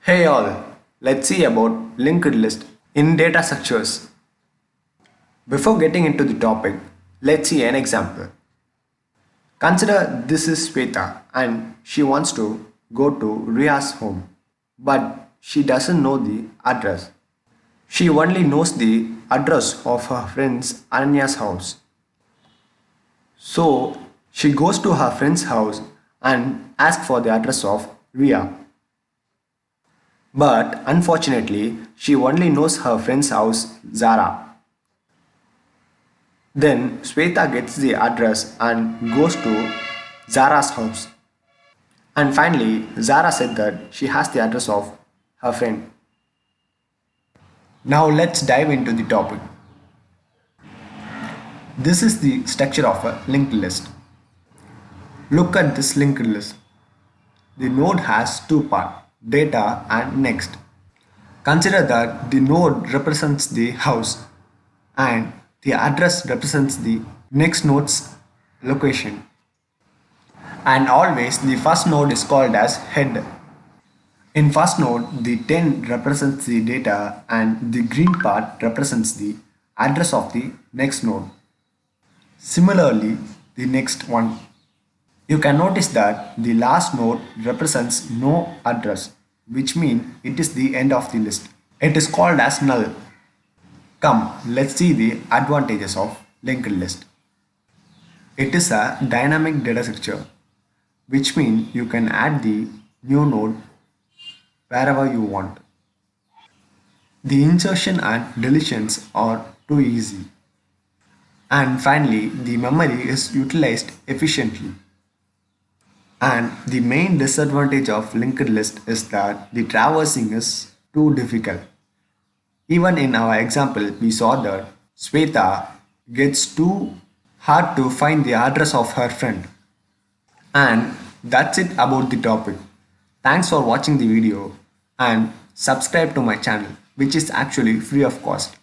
Hey all, let's see about linked list in data structures. Before getting into the topic, let's see an example. Consider this is Sweta and she wants to go to Ria's home, but she doesn't know the address. She only knows the address of her friend's Ananya's house. So she goes to her friend's house and asks for the address of Ria. But unfortunately, she only knows her friend's house, Zara. Then Sweta gets the address and goes to Zara's house. And finally, Zara said that she has the address of her friend. Now let's dive into the topic. This is the structure of a linked list. Look at this linked list. The node has two parts, data and next. Consider that the node represents the house and the address represents the next node's location. And always the first node is called as head. In first node, the 10 represents the data and the green part represents the address of the next node. Similarly, the next one. You can notice that the last node represents no address, which means it is the end of the list. It is called as null. Come, let's see the advantages of linked list. It is a dynamic data structure, which means you can add the new node wherever you want. The insertion and deletions are too easy. And finally, the memory is utilized efficiently. And the main disadvantage of linked list is that the traversing is too difficult. Even in our example, we saw that Sweta gets too hard to find the address of her friend. And that's it about the topic. Thanks for watching the video and subscribe to my channel, which is actually free of cost.